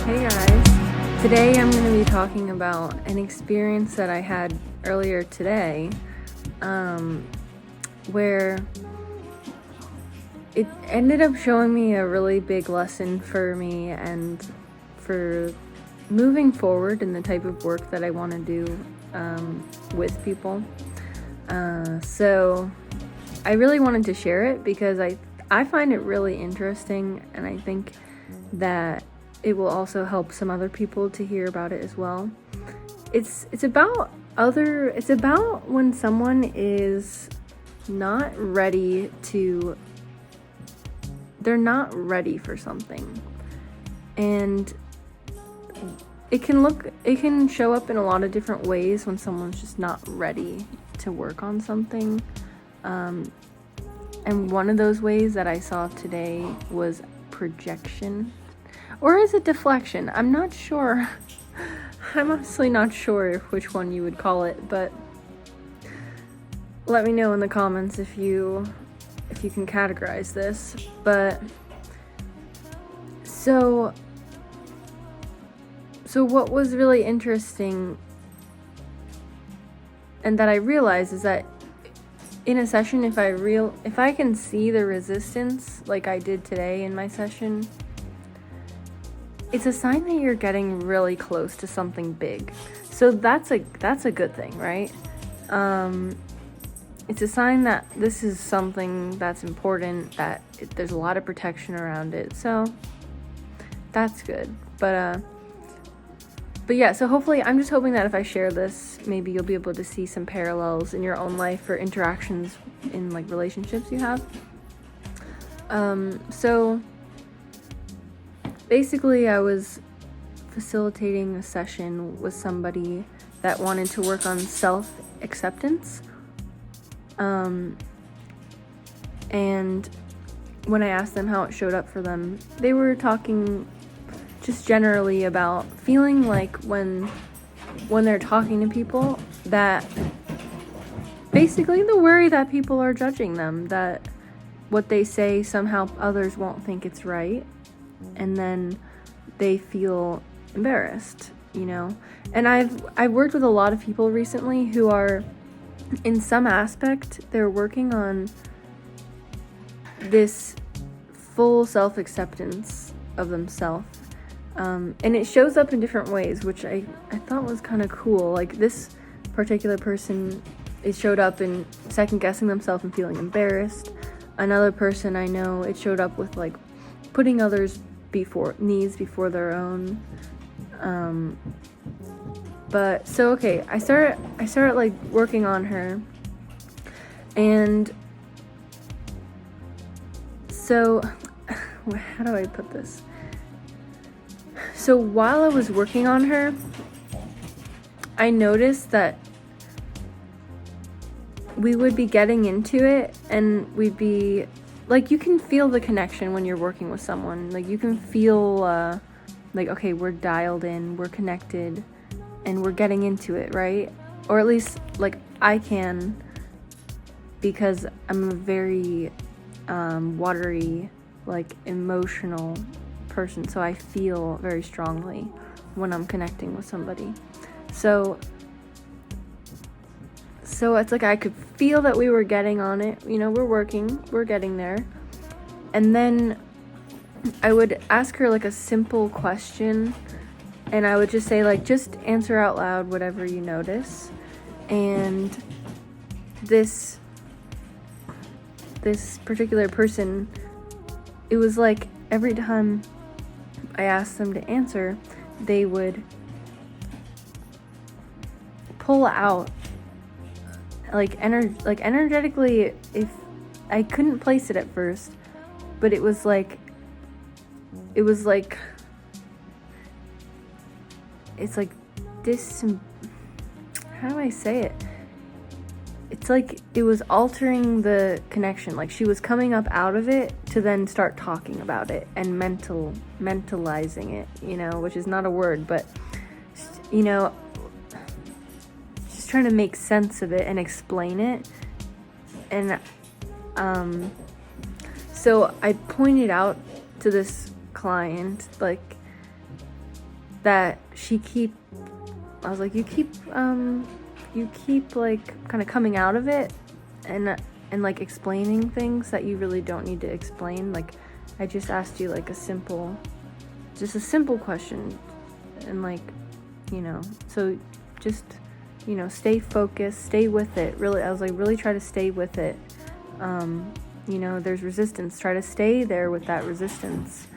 Hey guys, today I'm going to be talking about an experience that I had earlier today, where it ended up showing me a really big lesson for me and for moving forward in the type of work that I want to do with people. So I really wanted to share it because I find it really interesting, and I think that it will also help some other people to hear about it as well. It's about when someone is not ready they're not ready for something. And it can show up in a lot of different ways when someone's just not ready to work on something. And one of those ways that I saw today was projection. Or is it deflection? I'm not sure. I'm honestly not sure which one you would call it, but let me know in the comments if you can categorize this. But so what was really interesting and that I realized is that in a session, if I can see the resistance like I did today in my session, it's a sign that you're getting really close to something big. So that's a good thing, right? It's a sign that this is something that's important, that there's a lot of protection around it. So that's good. But yeah, so hopefully, I'm just hoping that if I share this, maybe you'll be able to see some parallels in your own life or interactions in like relationships you have. So basically, I was facilitating a session with somebody that wanted to work on self-acceptance. And when I asked them how it showed up for them, they were talking just generally about feeling like when they're talking to people, that basically the worry that people are judging them, that what they say somehow others won't think it's right. And then they feel embarrassed, you know. And I've worked with a lot of people recently who are, in some aspect, they're working on this full self-acceptance of themselves. And it shows up in different ways, which I thought was kind of cool. Like this particular person, it showed up in second-guessing themselves and feeling embarrassed. Another person I know, it showed up with like putting others' needs before their own. But so okay, I started like working on her, and so how do I put this? So while I was working on her, I noticed that we would be getting into it, and we'd be like, you can feel the connection when you're working with someone. Like you can feel like, okay, we're dialed in, we're connected, and we're getting into it, right? Or at least like I can, because I'm a very watery, like emotional person, so I feel very strongly when I'm connecting with somebody. So it's like I could feel that we were getting on it, you know, we're getting there. And then I would ask her like a simple question, and I would just say like, just answer out loud whatever you notice. And this particular person, it was like every time I asked them to answer, they would pull out like energetically. If I couldn't place it at first, but it was like it's like this, how do I say it? It's like it was altering the connection. Like she was coming up out of it to then start talking about it and mentalizing it, you know, which is not a word, but you know, just trying to make sense of it and explain it. And so I pointed out to this client, like, that I was like, you keep like kind of coming out of it and like explaining things that you really don't need to explain. Like, I just asked you like a simple question, and like, so just, stay focused, stay with it. Really, I was like, really try to stay with it. There's resistance. Try to stay there with that resistance,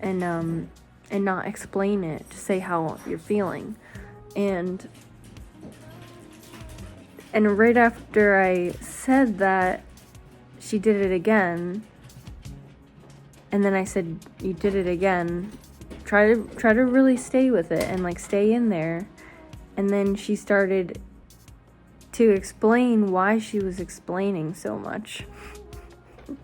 and not explain it. Just say how you're feeling, and right after I said that, she did it again, and then I said, "You did it again. Try to really stay with it and like stay in there." And then she started to explain why she was explaining so much. And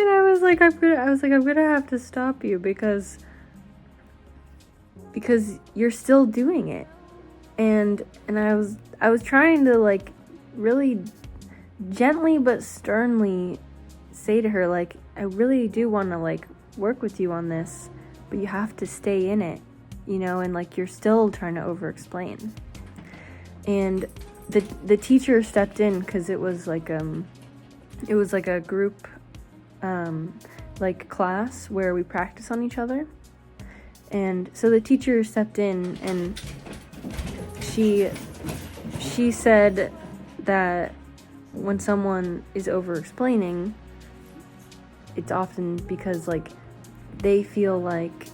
I was like, I'm gonna have to stop you because you're still doing it. And I was trying to like really gently but sternly say to her, like, I really do want to like work with you on this, but you have to stay in it, and like you're still trying to over explain. And the teacher stepped in, because it was like a group like class where we practice on each other. And so the teacher stepped in, and she said that when someone is over explaining, it's often because like they feel like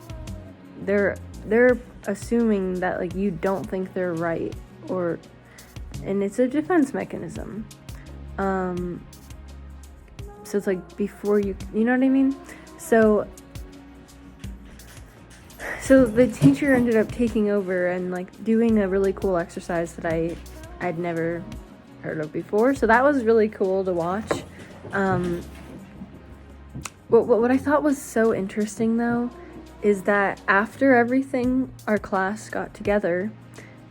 they're assuming that like you don't think they're right, and it's a defense mechanism. So it's like before you know what I mean? So the teacher ended up taking over and like doing a really cool exercise that I'd never heard of before. So that was really cool to watch. What I thought was so interesting though is that after everything, our class got together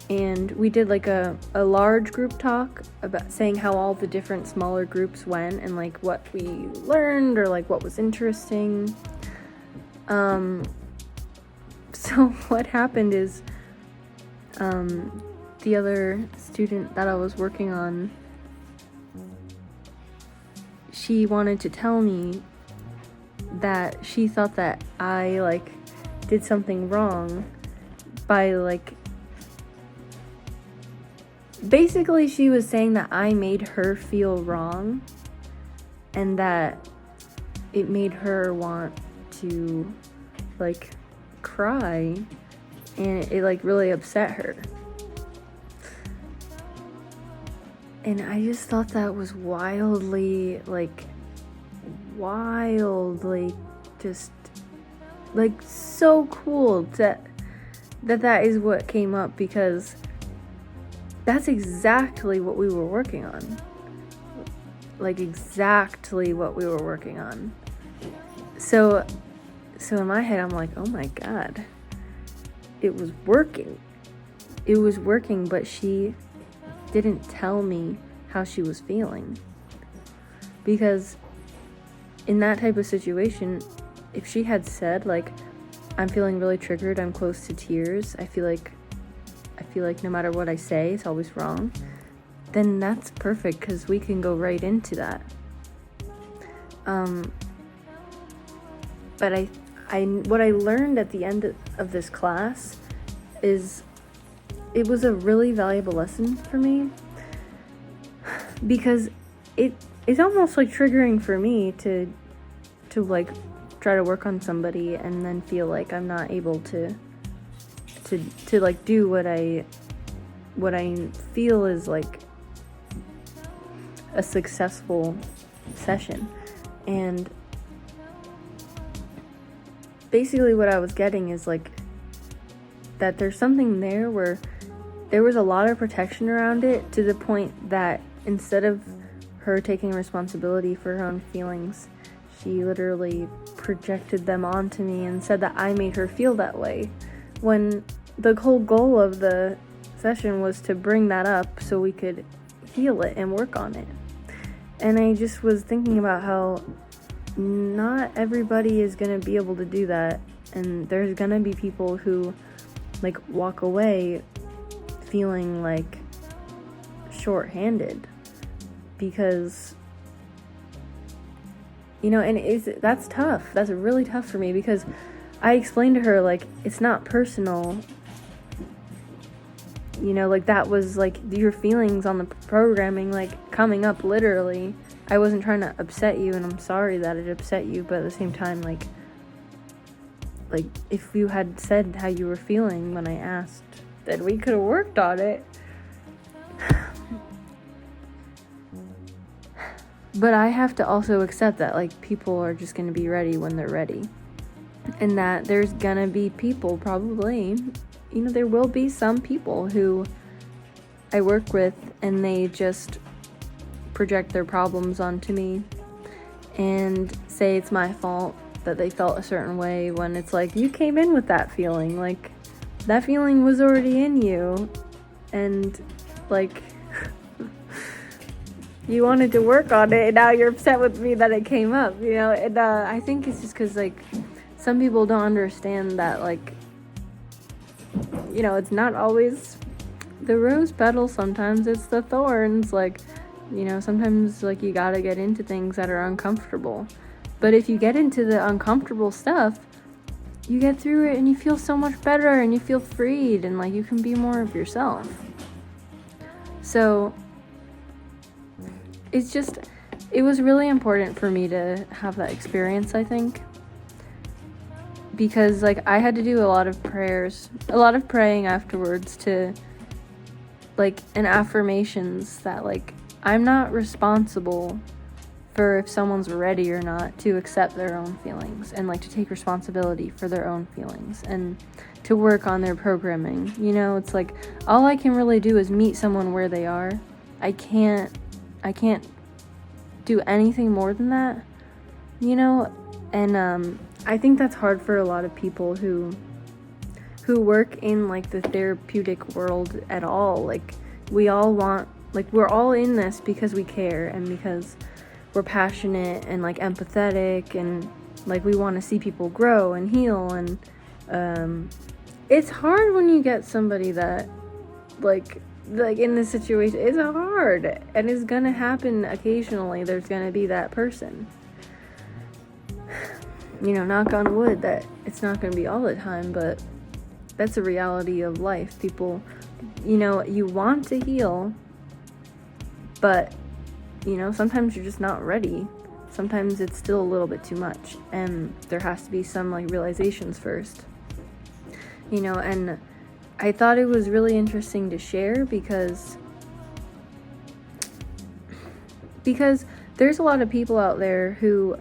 and we did like a large group talk about saying how all the different smaller groups went and like what we learned or like what was interesting. So what happened is the other student that I was working on, she wanted to tell me that she thought that I like did something wrong by like, basically she was saying that I made her feel wrong and that it made her want to like cry, and it like really upset her. And I just thought that was wildly just like so cool that is what came up, because that's exactly what we were working on. Like exactly what we were working on. So in my head I'm like, oh my God, it was working. It was working, but she didn't tell me how she was feeling. Because in that type of situation, if she had said like, I'm feeling really triggered, I'm close to tears, I feel like no matter what I say, it's always wrong, then that's perfect, because we can go right into that. But what I learned at the end of this class is it was a really valuable lesson for me, because it's almost like triggering for me to like try to work on somebody and then feel like I'm not able to like do what I feel is like a successful session. And basically what I was getting is like that there's something there where there was a lot of protection around it, to the point that instead of her taking responsibility for her own feelings, she literally projected them onto me and said that I made her feel that way, when the whole goal of the session was to bring that up so we could heal it and work on it. And I just was thinking about how not everybody is going to be able to do that. And there's going to be people who, like, walk away feeling, like, short-handed. Because, you know, and that's tough. That's really tough for me, because I explained to her, like, it's not personal. You know, like, that was, like, your feelings on the programming, like, coming up literally. I wasn't trying to upset you, and I'm sorry that it upset you, but at the same time, like, if you had said how you were feeling when I asked, then we could have worked on it. But I have to also accept that, like, people are just going to be ready when they're ready. And that there's going to be people, probably, you know, there will be some people who I work with and they just project their problems onto me and say it's my fault that they felt a certain way, when it's like, you came in with that feeling. Like, that feeling was already in you. And, like, you wanted to work on it, and now you're upset with me that it came up, you know? And I think it's just because, like, some people don't understand that, like, you know, it's not always the rose petals. Sometimes it's the thorns. Like, you know, sometimes, like, you gotta get into things that are uncomfortable. But if you get into the uncomfortable stuff, you get through it and you feel so much better and you feel freed and, like, you can be more of yourself. So it's just, it was really important for me to have that experience, I think. Because, like, I had to do a lot of praying afterwards to, like, and affirmations that, like, I'm not responsible for if someone's ready or not to accept their own feelings, and, like, to take responsibility for their own feelings and to work on their programming. You know, it's like, all I can really do is meet someone where they are. I can't do anything more than that, you know? And I think that's hard for a lot of people who work in, like, the therapeutic world at all. Like, we all want, like, we're all in this because we care and because we're passionate and, like, empathetic, and, like, we want to see people grow and heal. And it's hard when you get somebody that, like in this situation, it's hard, and it's gonna happen occasionally. There's gonna be that person, you know, knock on wood that it's not gonna be all the time, but that's a reality of life. People, you know, you want to heal, but, you know, sometimes you're just not ready. Sometimes it's still a little bit too much, and there has to be some, like, realizations first, you know. And I thought it was really interesting to share because there's a lot of people out there who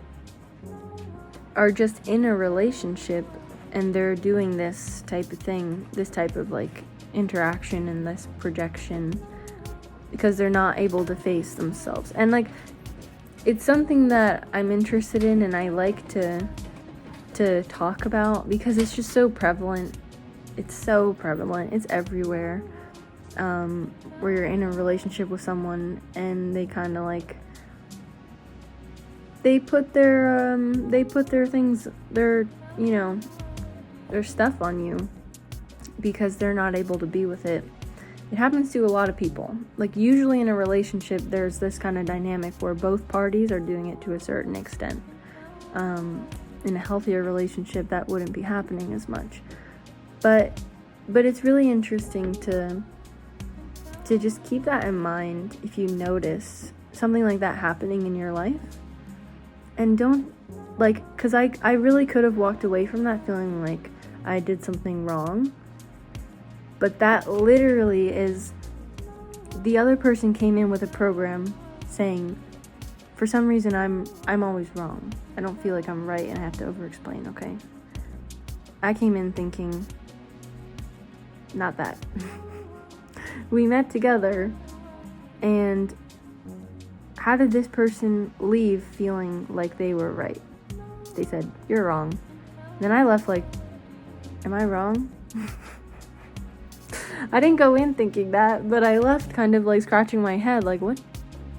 are just in a relationship and they're doing this type of thing, this type of, like, interaction and this projection, because they're not able to face themselves. And, like, it's something that I'm interested in and I like to talk about, because it's just so prevalent. It's so prevalent. It's everywhere. Where you're in a relationship with someone and they kind of, like, they put their things, their, you know, their stuff on you because they're not able to be with it. It happens to a lot of people. Like, usually in a relationship, there's this kind of dynamic where both parties are doing it to a certain extent. In a healthier relationship, that wouldn't be happening as much. But it's really interesting to just keep that in mind if you notice something like that happening in your life. And don't, like, because I really could have walked away from that feeling like I did something wrong. But that literally is, the other person came in with a program saying, for some reason, I'm always wrong. I don't feel like I'm right and I have to over-explain, okay? I came in thinking, not that. We met together, and how did this person leave feeling like they were right? They said, you're wrong. Then I left like, am I wrong? I didn't go in thinking that, but I left kind of, like, scratching my head, like, what?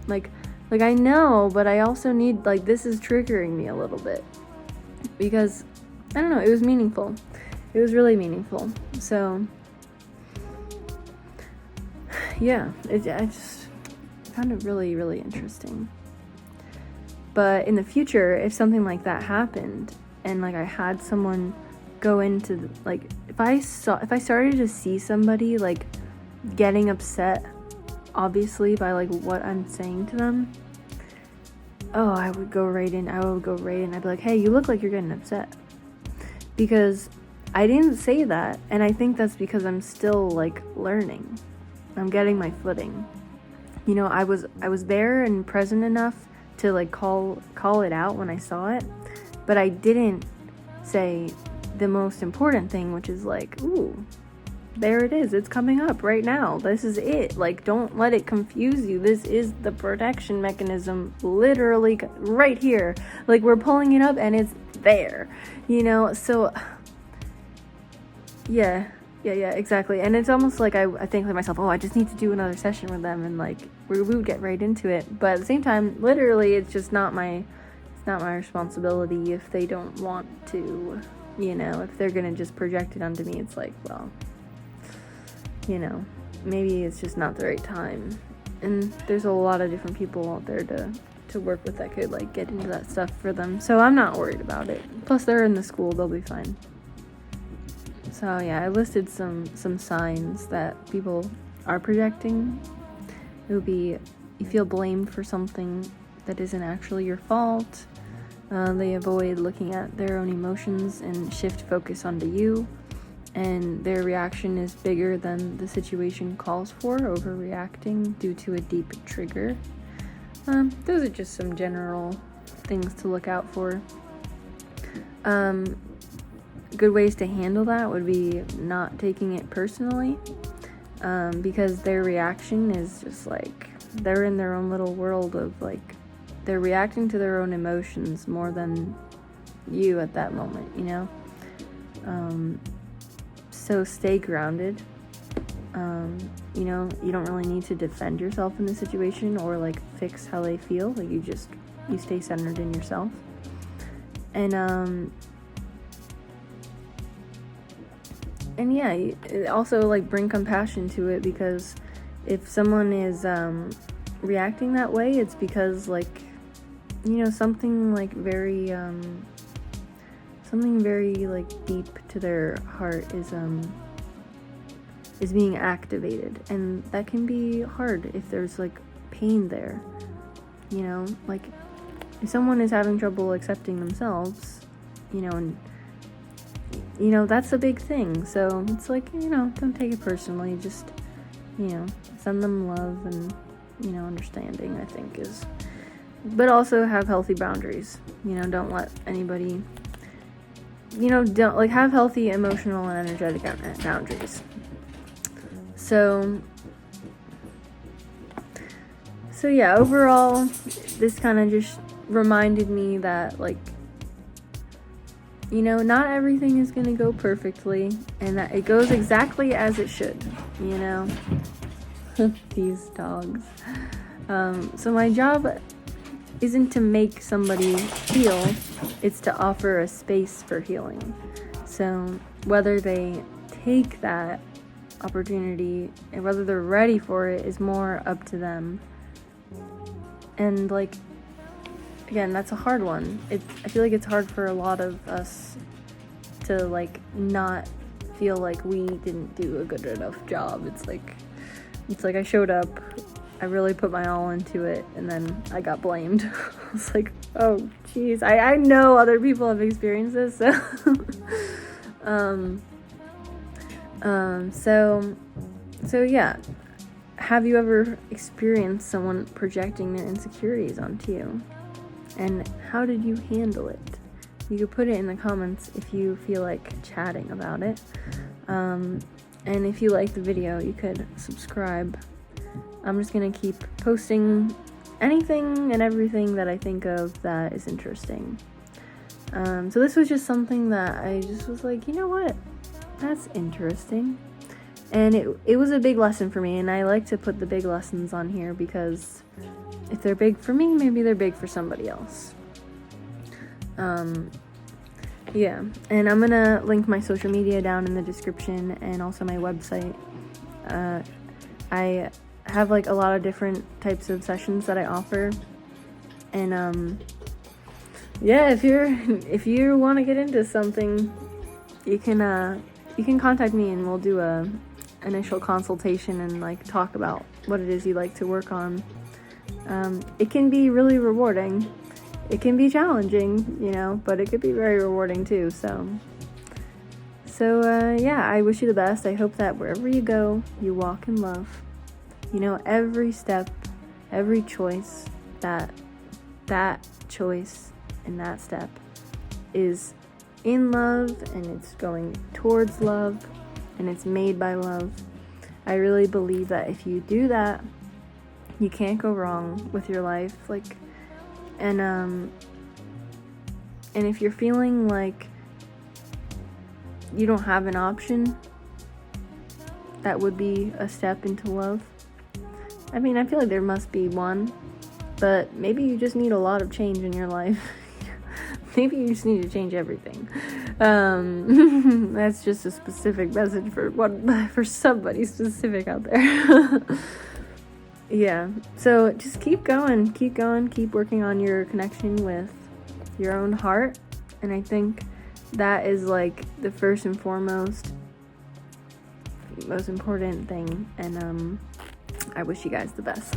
Like, Like, I know, but I also need, like, this is triggering me a little bit. Because, I don't know, it was meaningful. It was really meaningful. So, yeah, I just found it really, really interesting. But in the future, if something like that happened, and, like, I had someone go into, like, if I started to see somebody, like, getting upset, obviously, by, like, what I'm saying to them, I would go right in. I'd be like, hey, you look like you're getting upset. Because I didn't say that, and I think that's because I'm still, like, learning. I'm getting my footing. You know, I was there and present enough to, like, call it out when I saw it, but I didn't say the most important thing, which is like, ooh, there it is. It's coming up right now. This is it. Like, don't let it confuse you. This is the protection mechanism, literally right here. Like, we're pulling it up and it's there, you know? So, yeah, exactly. And it's almost like I think to myself, I just need to do another session with them, and, like, we would get right into it. But at the same time, literally, it's just not my responsibility if they don't want to, you know, if they're gonna just project it onto me. It's like, well, you know, maybe it's just not the right time. And there's a lot of different people out there to work with that could, like, get into that stuff for them. So I'm not worried about it. Plus, they're in the school, they'll be fine. So yeah, I listed some signs that people are projecting. It would be, you feel blamed for something that isn't actually your fault. They avoid looking at their own emotions and shift focus onto you. And their reaction is bigger than the situation calls for, overreacting due to a deep trigger. Those are just some general things to look out for. Good ways to handle that would be not taking it personally, because their reaction is just like, they're in their own little world of, like, they're reacting to their own emotions more than you at that moment, you know? So stay grounded. You know, you don't really need to defend yourself in the situation or, like, fix how they feel. Like, you stay centered in yourself. And yeah, also, like, bring compassion to it, because if someone is reacting that way, it's because, like, you know, something very like deep to their heart is being activated, and that can be hard if there's, like, pain there, you know? Like, if someone is having trouble accepting themselves, you know, and you know, that's a big thing. So it's like, you know, don't take it personally. Just, you know, send them love and, you know, understanding, I think is, but also have healthy boundaries. You know, don't let anybody, you know, don't, like, have healthy emotional and energetic boundaries. So yeah, overall, this kind of just reminded me that, like, you know, not everything is going to go perfectly, and that it goes exactly as it should, you know? These dogs. So my job isn't to make somebody heal, it's to offer a space for healing. So whether they take that opportunity and whether they're ready for it is more up to them. And, like, again, that's a hard one. I feel like it's hard for a lot of us to, like, not feel like we didn't do a good enough job. It's like I showed up, I really put my all into it, and then I got blamed. I was like, oh, geez. I know other people have experienced this, so yeah. Have you ever experienced someone projecting their insecurities onto you? And how did you handle it? You could put it in the comments if you feel like chatting about it. And if you like the video, you could subscribe. I'm just gonna keep posting anything and everything that I think of that is interesting. So this was just something that I just was like, you know what? That's interesting. And it was a big lesson for me, and I like to put the big lessons on here because if they're big for me, maybe they're big for somebody else. Yeah, and I'm gonna link my social media down in the description and also my website. I have like a lot of different types of sessions that I offer, and yeah, if you want to get into something, you can contact me and we'll do a initial consultation and like talk about what it is you'd like to work on. It can be really rewarding. It can be challenging, you know, but it could be very rewarding too. So yeah, I wish you the best. I hope that wherever you go, you walk in love. You know, every step, every choice, that choice and that step is in love, and it's going towards love, and it's made by love. I really believe that if you do that, you can't go wrong with your life. Like, and if you're feeling like you don't have an option, that would be a step into love. I mean, I feel like there must be one, but maybe you just need a lot of change in your life. Maybe you just need to change everything. That's just a specific message for somebody specific out there. Yeah, so just keep going, keep working on your connection with your own heart, and I think that is like the first and foremost, most important thing, and I wish you guys the best.